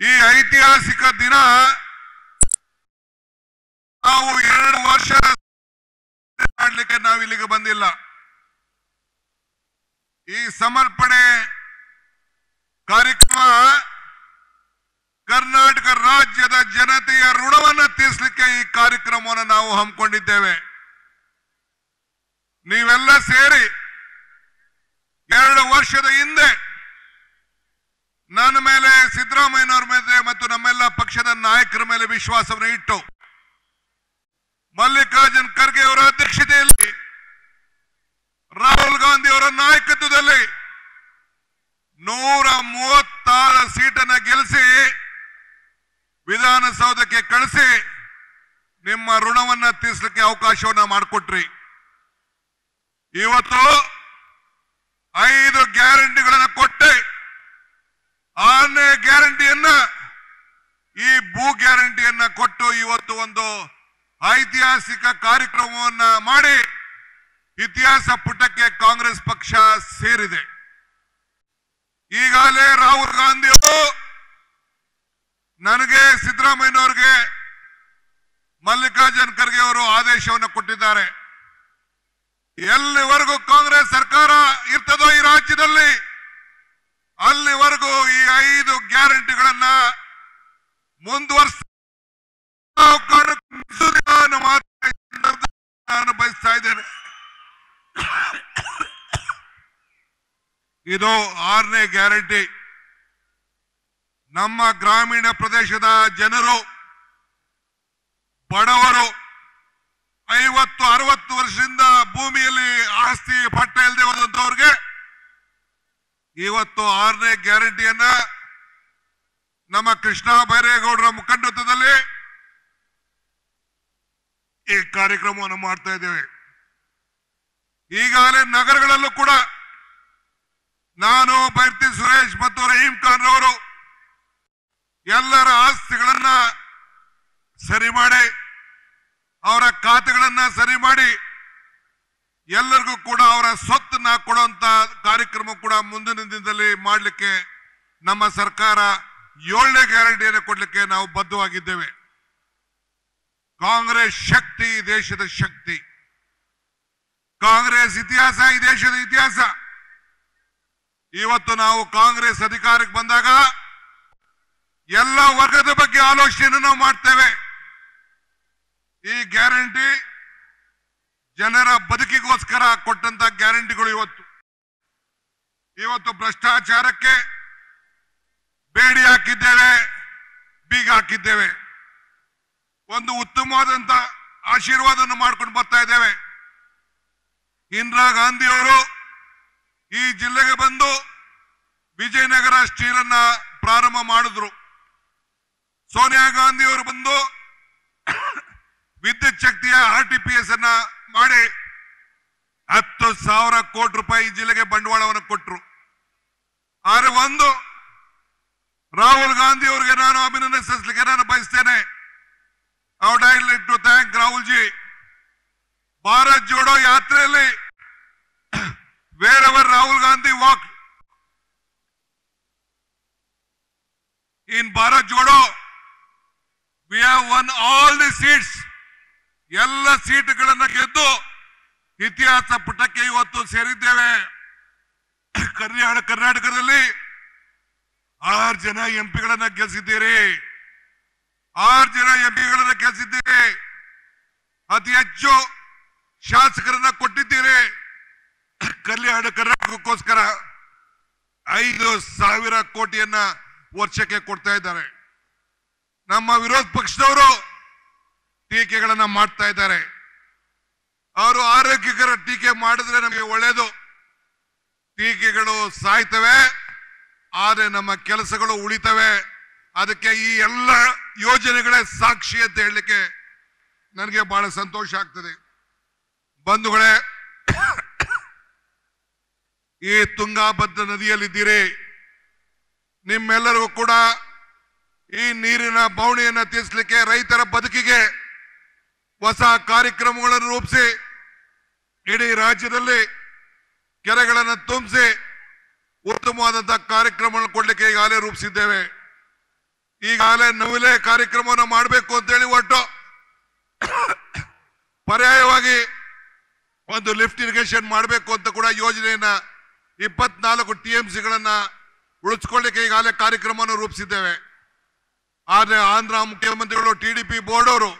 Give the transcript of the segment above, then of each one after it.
ಈ ಐತಿಹಾಸಿಕ ದಿನ ನಾವು 2 ವರ್ಷ ಮಾಡಲಿಕ್ಕೆ ನಾವು ಇಲ್ಲಿಗೆ ಬಂದಿಲ್ಲ. ಈ ಸಮರ್ಪಣೆ ಕಾರ್ಯಕ್ರಮ ಕರ್ನಾಟಕ ರಾಜ್ಯದ ಜನತೆಯ ಋಣವನ್ನು ತೀರಿಸಲಿಕ್ಕೆ ಈ ಕಾರ್ಯಕ್ರಮವನ್ನು ನಾವು ಹಮ್ಮಿಕೊಂಡಿದ್ದೇವೆ. ನೀವೆಲ್ಲ ಸೇರಿ 2 ವರ್ಷದ ಹಿಂದೆ ನನ್ನ ಮೇಲೆ, ಸಿದ್ದರಾಮಯ್ಯನವರ ಮೇಲೆ ಮತ್ತು ನಮ್ಮೆಲ್ಲ ಪಕ್ಷದ ನಾಯಕರ ಮೇಲೆ ವಿಶ್ವಾಸವನ್ನು ಇಟ್ಟು ಮಲ್ಲಿಕಾರ್ಜುನ್ ಖರ್ಗೆ ಅವರ ಅಧ್ಯಕ್ಷತೆಯಲ್ಲಿ, ರಾಹುಲ್ ಗಾಂಧಿ ಅವರ ನಾಯಕತ್ವದಲ್ಲಿ 136 ಸೀಟನ್ನು ಗೆಲ್ಲಿಸಿ ವಿಧಾನಸೌಧಕ್ಕೆ ಕಳಿಸಿ ನಿಮ್ಮ ಋಣವನ್ನು ತೀರಿಸಲಿಕ್ಕೆ ಅವಕಾಶವನ್ನ ಮಾಡಿಕೊಟ್ರಿ. ಇವತ್ತು 5 ಗ್ಯಾರಂಟಿಗಳನ್ನು ಕೊಟ್ಟೆ, 6ನೇ ಗ್ಯಾರಂಟಿಯನ್ನ, ಈ ಭೂ ಗ್ಯಾರಂಟಿಯನ್ನ ಕೊಟ್ಟು ಇವತ್ತು ಒಂದು ಐತಿಹಾಸಿಕ ಕಾರ್ಯಕ್ರಮವನ್ನ ಮಾಡಿ ಇತಿಹಾಸ ಪುಟಕ್ಕೆ ಕಾಂಗ್ರೆಸ್ ಪಕ್ಷ ಸೇರಿದೆ. ಈಗಾಗಲೇ ರಾಹುಲ್ ಗಾಂಧಿ ಅವರು ನನಗೆ, ಸಿದ್ದರಾಮಯ್ಯನವರಿಗೆ, ಮಲ್ಲಿಕಾರ್ಜುನ್ ಖರ್ಗೆ ಅವರು ಆದೇಶವನ್ನು ಕೊಟ್ಟಿದ್ದಾರೆ. ಎಲ್ಲಿವರೆಗೂ ಕಾಂಗ್ರೆಸ್ ಸರ್ಕಾರ ಇರ್ತದೋ ಈ ರಾಜ್ಯದಲ್ಲಿ ಅಲ್ಲಿವರೆಗೂ ಈ 5 ಗ್ಯಾರಂಟಿಗಳನ್ನ ಮುಂದುವರಿಸ ನಾನು ಬಯಸ್ತಾ ಇದ್ದೇನೆ. ಇದು 6ನೇ ಗ್ಯಾರಂಟಿ. ನಮ್ಮ ಗ್ರಾಮೀಣ ಪ್ರದೇಶದ ಜನರು, ಬಡವರು, 50-60 ವರ್ಷದಿಂದ ಭೂಮಿಯಲ್ಲಿ ಆಸ್ತಿ ಪಟ್ಟ ಇಲ್ಲದೆ ಹೋದಂತವ್ರಿಗೆ ಇವತ್ತು 6ನೇ ಗ್ಯಾರಂಟಿಯನ್ನ ನಮ್ಮ ಕೃಷ್ಣ ಬೈರೇಗೌಡರ ಮುಖಂಡತ್ವದಲ್ಲಿ ಈ ಕಾರ್ಯಕ್ರಮವನ್ನು ಮಾಡ್ತಾ ಇದ್ದೇವೆ. ಈಗಾಗಲೇ ನಗರಗಳಲ್ಲೂ ಕೂಡ ನಾನು, ಬೈರ್ತಿ ಸುರೇಶ್ ಮತ್ತು ರಹೀಂ ಖಾನ್ ಅವರು ಎಲ್ಲರ ಆಸ್ತಿಗಳನ್ನ ಸರಿ ಮಾಡಿ, ಅವರ ಖಾತೆಗಳನ್ನ ಸರಿ ಮಾಡಿ, ಎಲ್ಲರಿಗೂ ಕೂಡ ಅವರ ಸ್ವತ್ತನ್ನ ಕೊಡುವಂತ ಕಾರ್ಯಕ್ರಮ ಕೂಡ ಮುಂದಿನ ದಿನದಲ್ಲಿ ಮಾಡಲಿಕ್ಕೆ ನಮ್ಮ ಸರ್ಕಾರ 7ನೇ ಗ್ಯಾರಂಟಿಯನ್ನು ಕೊಡಲಿಕ್ಕೆ ನಾವು ಬದ್ಧವಾಗಿದ್ದೇವೆ. ಕಾಂಗ್ರೆಸ್ ಶಕ್ತಿ ಈ ದೇಶದ ಶಕ್ತಿ, ಕಾಂಗ್ರೆಸ್ ಇತಿಹಾಸ ಈ ದೇಶದ ಇತಿಹಾಸ. ಇವತ್ತು ನಾವು ಕಾಂಗ್ರೆಸ್ ಅಧಿಕಾರಕ್ಕೆ ಬಂದಾಗ ಎಲ್ಲ ವರ್ಗದ ಬಗ್ಗೆ ಆಲೋಚನೆಯನ್ನು ನಾವು ಮಾಡ್ತೇವೆ. ಈ ಗ್ಯಾರಂಟಿ ಜನರ ಬದುಕಿಗೋಸ್ಕರ ಕೊಟ್ಟಂತ ಗ್ಯಾರಂಟಿಗಳು. ಇವತ್ತು ಭ್ರಷ್ಟಾಚಾರಕ್ಕೆ ಬೇಡಿ ಹಾಕಿದ್ದೇವೆ, ಬೀಗ ಹಾಕಿದ್ದೇವೆ. ಒಂದು ಉತ್ತಮವಾದಂತ ಆಶೀರ್ವಾದವನ್ನು ಮಾಡ್ಕೊಂಡು ಬರ್ತಾ ಇದ್ದೇವೆ. ಇಂದಿರಾ ಗಾಂಧಿ ಅವರು ಈ ಜಿಲ್ಲೆಗೆ ಬಂದು ವಿಜಯನಗರ ಸ್ಟೀಲ್ ಅನ್ನ ಪ್ರಾರಂಭ ಮಾಡಿದ್ರು. ಸೋನಿಯಾ ಗಾಂಧಿ ಅವರು ಬಂದು ವಿದ್ಯುತ್ ಶಕ್ತಿಯ RTPS ಅನ್ನ ಮಾಡಿ 10,000 ಕೋಟಿ ರೂಪಾಯಿ ಈ ಜಿಲ್ಲೆಗೆ ಬಂಡವಾಳವನ್ನು ಕೊಟ್ಟರು. ಆದರೆ ಒಂದು ರಾಹುಲ್ ಗಾಂಧಿ ಅವರಿಗೆ ನಾನು ಅಭಿನಂದನೆ ಸಲ್ಲಿಸಲಿಕ್ಕೆ ನಾನು ಬಯಸ್ತೇನೆ. I would like to thank Rahul ji. Bharat Jodo ಯಾತ್ರೆಯಲ್ಲಿ wherever Rahul Gandhi walked in Bharat Jodo, we have won all the seats. ಎಲ್ಲ ಸೀಟುಗಳನ್ನು ಗೆದ್ದು ಇತಿಹಾಸ ಪುಟಕ್ಕೆ ಇವತ್ತು ಸೇರಿದ್ದೇವೆ. ಕರ್ನಾಟಕದಲ್ಲಿ 6 ಜನ MP ಗಳನ್ನ ಗೆಲ್ಲಿಸಿದ್ದೀರಿ, 6 ಜನ MP ಗಳನ್ನ ಗೆಲ್ಲಿಸಿದ್ದೀರಿ. ಅತಿ ಹೆಚ್ಚು ಶಾಸಕರನ್ನ ಕೊಟ್ಟಿದ್ದೀರಿ. ಕರ್ನಾಟಕಕ್ಕೋಸ್ಕರ 5,000 ಕೋಟಿಯನ್ನ ವರ್ಷಕ್ಕೆ ಕೊಡ್ತಾ ಇದ್ದಾರೆ. ನಮ್ಮ ವಿರೋಧ ಪಕ್ಷದವರು ಟೀಕೆಗಳನ್ನ ಮಾಡ್ತಾ ಇದ್ದಾರೆ. ಅವರು ಆರೋಗ್ಯಕರ ಟೀಕೆ ಮಾಡಿದ್ರೆ ನಮಗೆ ಒಳ್ಳೇದು. ಟೀಕೆಗಳು ಸಾಯ್ತವೆ, ಆದರೆ ನಮ್ಮ ಕೆಲಸಗಳು ಉಳಿತವೆ. ಅದಕ್ಕೆ ಈ ಎಲ್ಲ ಯೋಜನೆಗಳೇ ಸಾಕ್ಷಿ ಅಂತ ಹೇಳಲಿಕ್ಕೆ ನನಗೆ ಬಹಳ ಸಂತೋಷ ಆಗ್ತದೆ. ಬಂಧುಗಳೇ, ಈ ತುಂಗಾಭದ್ರಾ ನದಿಯಲ್ಲಿದ್ದೀರಿ. ನಿಮ್ಮೆಲ್ಲರಿಗೂ ಕೂಡ ಈ ನೀರಿನ ಬವಣೆಯನ್ನು ತೀರಿಸಲಿಕ್ಕೆ, ರೈತರ ಬದುಕಿಗೆ ಹೊಸ ಕಾರ್ಯಕ್ರಮಗಳನ್ನು ರೂಪಿಸಿ ಇಡೀ ರಾಜ್ಯದಲ್ಲಿ ಕೆರೆಗಳನ್ನು ತುಂಬಿಸಿ ಉತ್ತಮವಾದಂತಹ ಕಾರ್ಯಕ್ರಮಗಳನ್ನು ಕೊಡಲಿಕ್ಕೆ ಈಗಾಗಲೇ ರೂಪಿಸಿದ್ದೇವೆ. ಈಗಾಗಲೇ ನವಿಲೆ ಕಾರ್ಯಕ್ರಮವನ್ನು ಮಾಡಬೇಕು ಅಂತೇಳಿ ಹೊರಟು ಪರ್ಯಾಯವಾಗಿ ಒಂದು ಲಿಫ್ಟ್ ಇರಿಗೇಷನ್ ಮಾಡಬೇಕು ಅಂತ ಕೂಡ ಯೋಜನೆಯನ್ನ 24 TMCಗಳನ್ನ ಉಳಿಸ್ಕೊಳ್ಳಿಕ್ಕೆ ಈಗಾಗಲೇ ಕಾರ್ಯಕ್ರಮವನ್ನು ರೂಪಿಸಿದ್ದೇವೆ. ಆದರೆ ಆಂಧ್ರ ಮುಖ್ಯಮಂತ್ರಿಗಳು TDP ಬೋರ್ಡ್ ಅವರು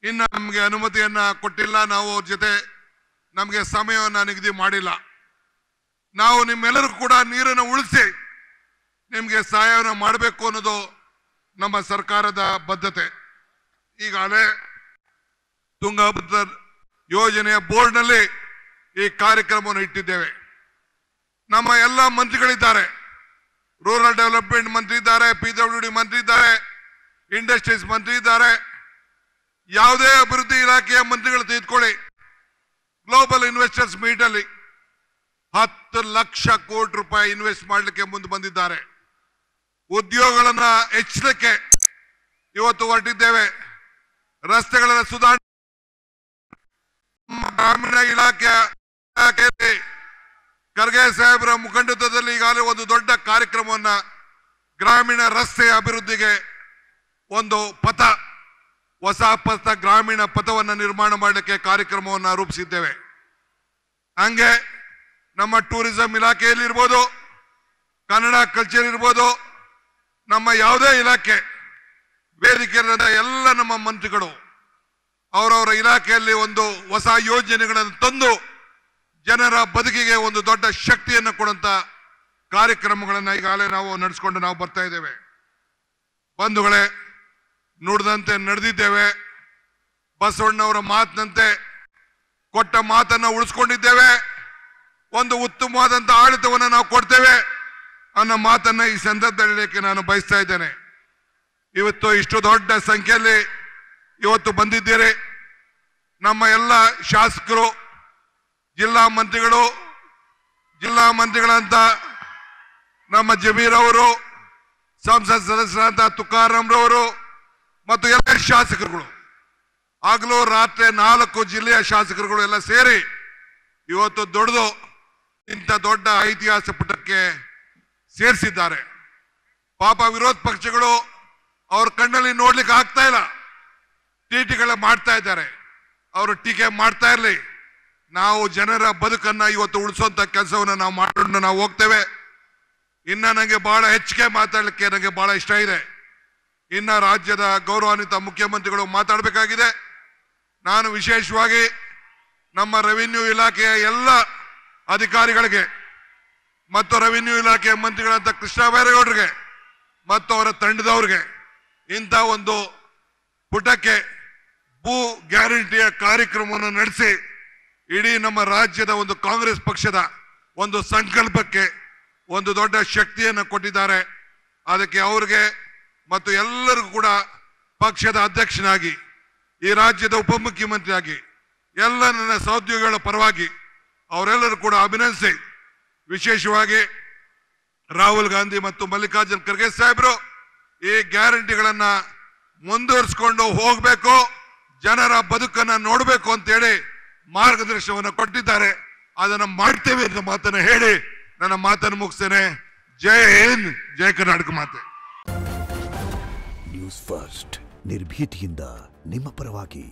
ಇನ್ನು ನಮಗೆ ಅನುಮತಿಯನ್ನ ಕೊಟ್ಟಿಲ್ಲ. ನಾವು ಅವ್ರ ಜೊತೆ ನಮಗೆ ಸಮಯವನ್ನು ನಿಗದಿ ಮಾಡಿಲ್ಲ. ನಾವು ನಿಮ್ಮೆಲ್ಲರಿಗೂ ಕೂಡ ನೀರನ್ನು ಉಳಿಸಿ ನಿಮಗೆ ಸಹಾಯವನ್ನು ಮಾಡಬೇಕು ಅನ್ನೋದು ನಮ್ಮ ಸರ್ಕಾರದ ಬದ್ಧತೆ. ಈಗಾಗಲೇ ತುಂಗಭದ್ರಾ ಯೋಜನೆಯ ಬೋರ್ಡ್ನಲ್ಲಿ ಈ ಕಾರ್ಯಕ್ರಮವನ್ನು ಇಟ್ಟಿದ್ದೇವೆ. ನಮ್ಮ ಎಲ್ಲ ಮಂತ್ರಿಗಳಿದ್ದಾರೆ. ರೂರಲ್ ಡೆವಲಪ್ಮೆಂಟ್ ಮಂತ್ರಿ ಇದ್ದಾರೆ, PWD ಮಂತ್ರಿ ಇದ್ದಾರೆ, ಇಂಡಸ್ಟ್ರೀಸ್ ಮಂತ್ರಿ ಇದ್ದಾರೆ. ಯಾವುದೇ ಅಭಿವೃದ್ಧಿ ಇಲಾಖೆಯ ಮಂತ್ರಿಗಳು ತೆಗೆದುಕೊಳ್ಳಿ, ಗ್ಲೋಬಲ್ ಇನ್ವೆಸ್ಟರ್ಸ್ ಮೀಟ್ ಅಲ್ಲಿ 10 ಲಕ್ಷ ಕೋಟಿ ರೂಪಾಯಿ ಇನ್ವೆಸ್ಟ್ ಮಾಡಲಿಕ್ಕೆ ಮುಂದೆ ಬಂದಿದ್ದಾರೆ. ಉದ್ಯೋಗಗಳನ್ನ ಹೆಚ್ಚಲಿಕ್ಕೆ ಇವತ್ತು ಹೊರಟಿದ್ದೇವೆ. ರಸ್ತೆಗಳ ಸುಧಾರಣೆ, ಗ್ರಾಮೀಣ ಇಲಾಖೆಯಲ್ಲಿ ಖರ್ಗೆ ಸಾಹೇಬರ ಮುಖಂಡತ್ವದಲ್ಲಿ ಈಗಾಗಲೇ ಒಂದು ದೊಡ್ಡ ಕಾರ್ಯಕ್ರಮವನ್ನ ಗ್ರಾಮೀಣ ರಸ್ತೆ ಅಭಿವೃದ್ಧಿಗೆ ಒಂದು ಪಥ, ಹೊಸ ಪಥ, ಗ್ರಾಮೀಣ ಪಥವನ್ನು ನಿರ್ಮಾಣ ಮಾಡಲಿಕ್ಕೆ ಕಾರ್ಯಕ್ರಮವನ್ನು ರೂಪಿಸಿದ್ದೇವೆ. ಹಂಗೆ ನಮ್ಮ ಟೂರಿಸಂ ಇಲಾಖೆಯಲ್ಲಿ ಇರ್ಬೋದು, ಕನ್ನಡ ಕಲ್ಚರ್ ಇರ್ಬೋದು, ನಮ್ಮ ಯಾವುದೇ ಇಲಾಖೆ ವೇದಿಕೆ ಎಲ್ಲ ನಮ್ಮ ಮಂತ್ರಿಗಳು ಅವರವರ ಇಲಾಖೆಯಲ್ಲಿ ಒಂದು ಹೊಸ ಯೋಜನೆಗಳನ್ನು ತಂದು ಜನರ ಬದುಕಿಗೆ ಒಂದು ದೊಡ್ಡ ಶಕ್ತಿಯನ್ನು ಕೊಡುವಂತ ಕಾರ್ಯಕ್ರಮಗಳನ್ನು ಈಗಾಗಲೇ ನಾವು ನಡೆಸಿಕೊಂಡು ನಾವು ಬರ್ತಾ ಇದ್ದೇವೆ. ಬಂಧುಗಳೇ, ನುಡಿದಂತೆ ನಡೆದಿದ್ದೇವೆ. ಬಸವಣ್ಣವರ ಮಾತಿನಂತೆ ಕೊಟ್ಟ ಮಾತನ್ನು ಉಳಿಸ್ಕೊಂಡಿದ್ದೇವೆ. ಒಂದು ಉತ್ತಮವಾದಂತ ಆಡಳಿತವನ್ನು ನಾವು ಕೊಡ್ತೇವೆ ಅನ್ನೋ ಮಾತನ್ನ ಈ ಸಂದರ್ಭದಲ್ಲಿ ನಾನು ಬಯಸ್ತಾ ಇದ್ದೇನೆ. ಇವತ್ತು ಇಷ್ಟು ದೊಡ್ಡ ಸಂಖ್ಯೆಯಲ್ಲಿ ಇವತ್ತು ಬಂದಿದ್ದೀರಿ. ನಮ್ಮ ಎಲ್ಲ ಶಾಸಕರು, ಜಿಲ್ಲಾ ಮಂತ್ರಿಗಳಂತ ನಮ್ಮ ಜಮೀರ್ ಅವರು, ಸಂಸತ್ ಸದಸ್ಯರಂತ ತುಕಾರಾಮ್ ರವರು ಮತ್ತು ಎಲ್ಲ ಶಾಸಕರುಗಳು, ಆಗಲೂ ರಾತ್ರಿ 4 ಜಿಲ್ಲೆಯ ಶಾಸಕರುಗಳು ಎಲ್ಲ ಸೇರಿ ಇವತ್ತು ದೊಡ್ಡದು ಇಂಥ ದೊಡ್ಡ ಐತಿಹಾಸಿಕ ಪುಟಕ್ಕೆ ಸೇರಿಸಿದ್ದಾರೆ. ಪಾಪ ವಿರೋಧ ಪಕ್ಷಗಳು ಅವ್ರ ಕಣ್ಣಲ್ಲಿ ನೋಡ್ಲಿಕ್ಕೆ ಆಗ್ತಾ ಇಲ್ಲ, ಟೀಕೆಗಳ ಮಾಡ್ತಾ ಇದ್ದಾರೆ. ಅವರು ಟೀಕೆ ಮಾಡ್ತಾ ಇರಲಿ, ನಾವು ಜನರ ಬದುಕನ್ನ ಇವತ್ತು ಉಳಿಸುವಂತ ಕೆಲಸವನ್ನು ನಾವು ಮಾಡಿಕೊಂಡು ನಾವು ಹೋಗ್ತೇವೆ. ಇನ್ನ ನನಗೆ ಬಹಳ ಹೆಚ್ಚಿಗೆ ಮಾತಾಡಲಿಕ್ಕೆ ನನಗೆ ಬಹಳ ಇಷ್ಟ ಇದೆ. ಇನ್ನ ರಾಜ್ಯದ ಗೌರವಾನ್ವಿತ ಮುಖ್ಯಮಂತ್ರಿಗಳು ಮಾತಾಡಬೇಕಾಗಿದೆ. ನಾನು ವಿಶೇಷವಾಗಿ ನಮ್ಮ ರೆವಿನ್ಯೂ ಇಲಾಖೆಯ ಎಲ್ಲ ಅಧಿಕಾರಿಗಳಿಗೆ ಮತ್ತು ರೆವಿನ್ಯೂ ಇಲಾಖೆಯ ಮಂತ್ರಿಗಳಂತ ಕೃಷ್ಣ ಬೈರೇಗೌಡರಿಗೆ ಮತ್ತು ಅವರ ತಂಡದವರಿಗೆ ಇಂಥ ಒಂದು ಪುಟಕ್ಕೆ ಭೂ ಗ್ಯಾರಂಟಿಯ ಕಾರ್ಯಕ್ರಮವನ್ನು ನಡೆಸಿ ಇಡೀ ನಮ್ಮ ರಾಜ್ಯದ ಒಂದು ಕಾಂಗ್ರೆಸ್ ಪಕ್ಷದ ಒಂದು ಸಂಕಲ್ಪಕ್ಕೆ ಒಂದು ದೊಡ್ಡ ಶಕ್ತಿಯನ್ನು ಕೊಟ್ಟಿದ್ದಾರೆ. ಅದಕ್ಕೆ ಅವ್ರಿಗೆ ಮತ್ತು ಎಲ್ಲರಿಗೂ ಕೂಡ ಪಕ್ಷದ ಅಧ್ಯಕ್ಷನಾಗಿ, ಈ ರಾಜ್ಯದ ಉಪಮುಖ್ಯಮಂತ್ರಿಯಾಗಿ, ಎಲ್ಲ ನನ್ನ ಸಹೋದ್ಯೋಗಿಗಳ ಪರವಾಗಿ ಅವರೆಲ್ಲರೂ ಕೂಡ ಅಭಿನಂದಿಸಿ, ವಿಶೇಷವಾಗಿ ರಾಹುಲ್ ಗಾಂಧಿ ಮತ್ತು ಮಲ್ಲಿಕಾರ್ಜುನ್ ಖರ್ಗೆ ಸಾಹೇಬರು ಈ ಗ್ಯಾರಂಟಿಗಳನ್ನ ಮುಂದುವರಿಸಿಕೊಂಡು ಹೋಗಬೇಕು, ಜನರ ಬದುಕನ್ನ ನೋಡಬೇಕು ಅಂತೇಳಿ ಮಾರ್ಗದರ್ಶನವನ್ನು ಕೊಟ್ಟಿದ್ದಾರೆ. ಅದನ್ನು ಮಾಡ್ತೇವೆ ಅಂತ ಮಾತನ್ನು ಹೇಳಿ ನನ್ನ ಮಾತನ್ನು ಮುಗಿಸ್ತೇನೆ. ಜೈ ಹಿಂದ್, ಜೈ ಕರ್ನಾಟಕ ಮಾತೆ. ನ್ಯೂಸ್ ಫಸ್ಟ್, ನಿರ್ಭೀತಿಯಿಂದ ನಿಮ್ಮ ಪರವಾಗಿ.